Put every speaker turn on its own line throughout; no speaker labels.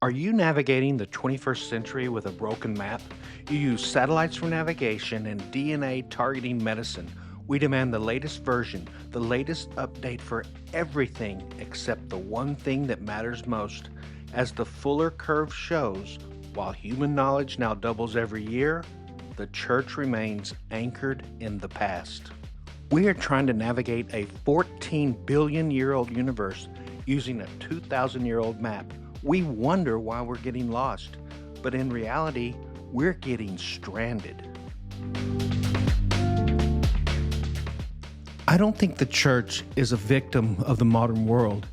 Are you navigating the 21st century with a broken map? You use satellites for navigation and DNA targeting medicine. We demand the latest version, the latest update for everything except the one thing that matters most. As the fuller curve shows, while human knowledge now doubles every year, the church remains anchored in the past. We are trying to navigate a 14 billion year old universe using a 2,000-year-old map. We wonder why we're getting lost, but in reality, we're getting stranded. I don't think the church is a victim of the modern world.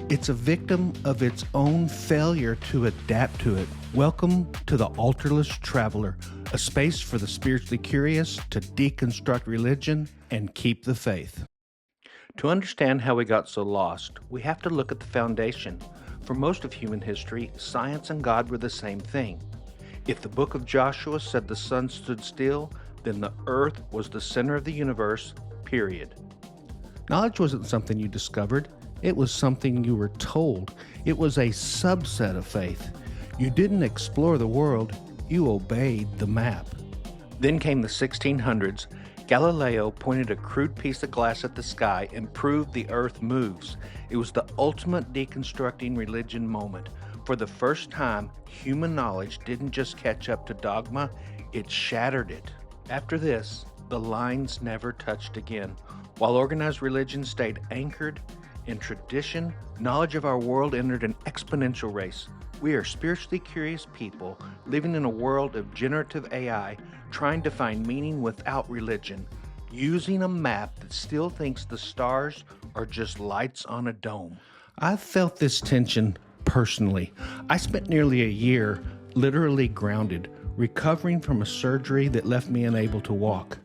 It's a victim of its own failure to adapt to it. Welcome to the Altarless Traveler, a space for the spiritually curious to deconstruct religion and keep the faith. To understand how we got so lost, we have to look at the foundation. For most of human history, science and God were the same thing. If the book of Joshua said the sun stood still, then the earth was the center of the universe, period. Knowledge wasn't something you discovered. It was something you were told. It was a subset of faith. You didn't explore the world, you obeyed the map. Then came the 1600s. Galileo pointed a crude piece of glass at the sky and proved the earth moves. It was the ultimate deconstructing religion moment. For the first time, human knowledge didn't just catch up to dogma, it shattered it. After this, the lines never touched again. While organized religion stayed anchored in tradition, knowledge of our world entered an exponential race. We are spiritually curious people living in a world of generative AI, trying to find meaning without religion, using a map that still thinks the stars are just lights on a dome. I've felt this tension personally. I spent nearly a year literally grounded, recovering from a surgery that left me unable to walk.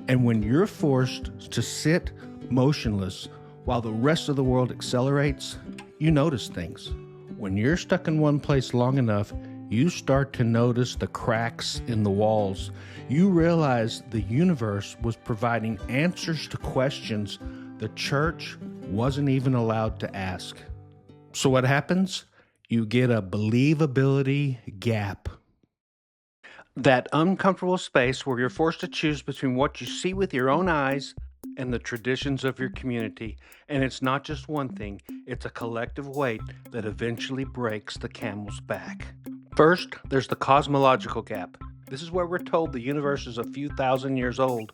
And when you're forced to sit motionless while the rest of the world accelerates, you notice things. When you're stuck in one place long enough, you start to notice the cracks in the walls. You realize the universe was providing answers to questions the church wasn't even allowed to ask. So what happens? You get a believability gap. That uncomfortable space where you're forced to choose between what you see with your own eyes and the traditions of your community. And it's not just one thing, it's a collective weight that eventually breaks the camel's back. First, there's the cosmological gap. This is where we're told the universe is a few thousand years old.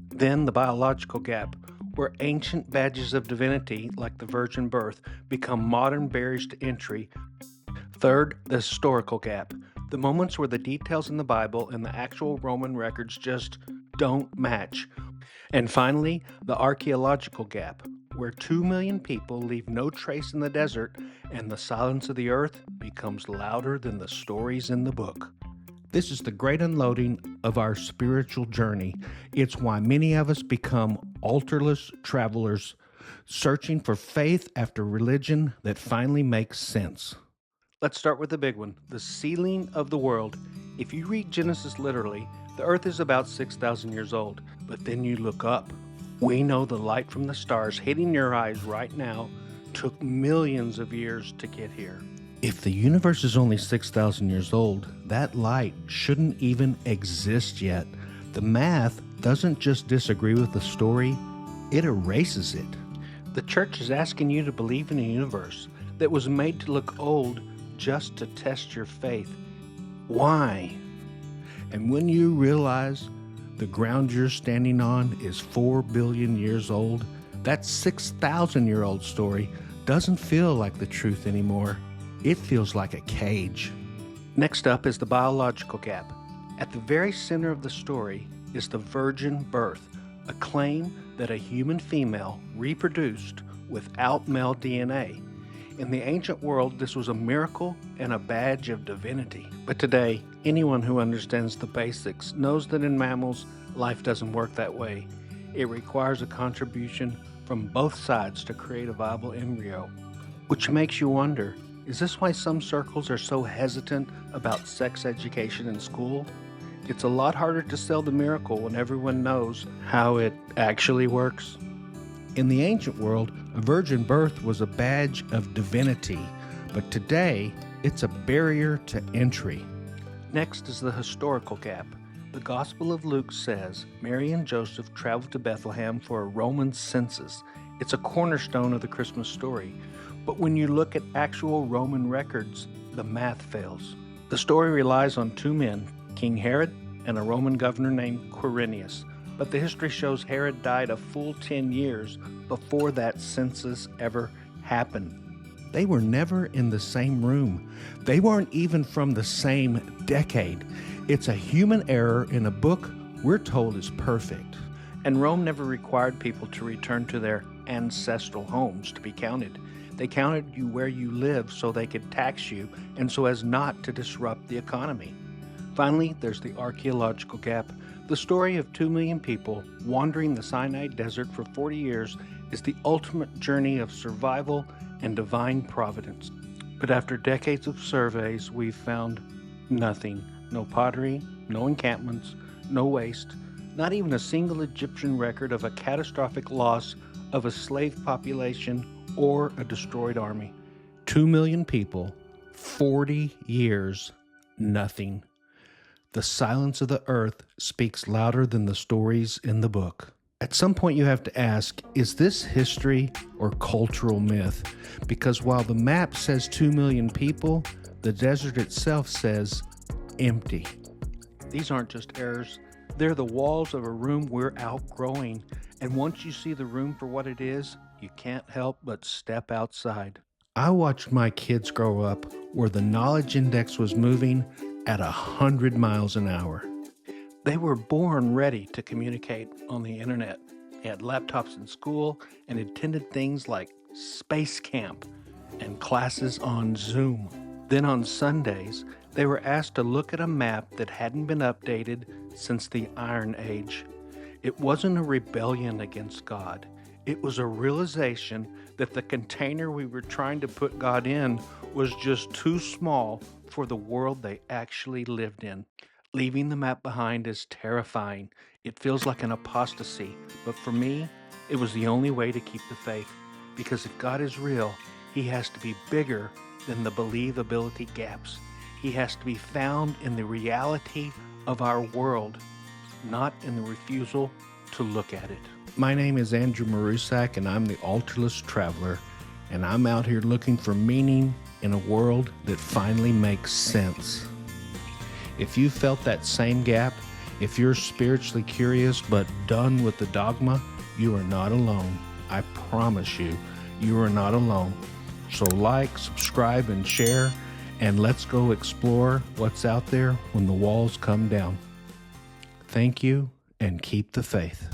Then the biological gap, where ancient badges of divinity, like the virgin birth, become modern barriers to entry. Third, the historical gap, the moments where the details in the Bible and the actual Roman records just don't match. And finally, the archaeological gap, where 2 million people leave no trace in the desert and the silence of the earth becomes louder than the stories in the book. This is the great unloading of our spiritual journey. It's why many of us become altarless travelers, searching for faith after religion that finally makes sense. Let's start with the big one, the sealing of the world. If you read Genesis literally, the earth is about 6,000 years old, but then you look up. We know the light from the stars hitting your eyes right now took millions of years to get here. If the universe is only 6,000 years old, that light shouldn't even exist yet. The math doesn't just disagree with the story, it erases it. The church is asking you to believe in a universe that was made to look old just to test your faith. Why? And when you realize the ground you're standing on is 4 billion years old, that 6,000-year-old story doesn't feel like the truth anymore. It feels like a cage. Next up is the biological gap. At the very center of the story is the virgin birth, a claim that a human female reproduced without male DNA. In the ancient world, this was a miracle and a badge of divinity. But today, anyone who understands the basics knows that in mammals, life doesn't work that way. It requires a contribution from both sides to create a viable embryo. Which makes you wonder, is this why some circles are so hesitant about sex education in school? It's a lot harder to sell the miracle when everyone knows how it actually works. In the ancient world, a virgin birth was a badge of divinity, but today It's a barrier to entry.
Next is the historical gap. The Gospel of Luke says Mary and Joseph traveled to Bethlehem for a Roman census. It's a cornerstone of the Christmas story. But when you look at actual Roman records, the math fails. The story relies on two men, King Herod and a Roman governor named Quirinius. But the history shows Herod died a full 10 years before that census ever happened.
They were never in the same room. They weren't even from the same decade. It's a human error in a book we're told is perfect.
And Rome never required people to return to their ancestral homes to be counted. They counted you where you live so they could tax you and so as not to disrupt the economy. Finally, there's the Archaeological Gap. The story of 2 million people wandering the Sinai Desert for 40 years is the ultimate journey of survival and divine providence. But after decades of surveys, we've found nothing. No pottery, no encampments, no waste, not even a single Egyptian record of a catastrophic loss of a slave population or a destroyed army.
2 million people, 40 years, nothing. The silence of the earth speaks louder than the stories in the book. At some point you have to ask, is this history or cultural myth? Because while the map says 2 million people, the desert itself says empty.
These aren't just errors. They're the walls of a room we're outgrowing. And once you see the room for what it is, you can't help but step outside.
I watched my kids grow up where the knowledge index was moving at 100 miles an hour.
They were born ready to communicate on the internet. They had laptops in school and attended things like space camp and classes on Zoom. Then on Sundays, they were asked to look at a map that hadn't been updated since the Iron Age. It wasn't a rebellion against God. It was a realization that the container we were trying to put God in was just too small for the world they actually lived in. Leaving the map behind is terrifying. It feels like an apostasy, but for me, it was the only way to keep the faith. Because if God is real, He has to be bigger than the believability gaps. He has to be found in the reality of our world, not in the refusal to look at it.
My name is Andy Marusak, and I'm the Altarless Traveler, and I'm out here looking for meaning in a world that finally makes sense. If you felt that same gap, if you're spiritually curious but done with the dogma, you are not alone. I promise you, you are not alone. So like, subscribe, and share, and let's go explore what's out there when the walls come down. Thank you, and keep the faith.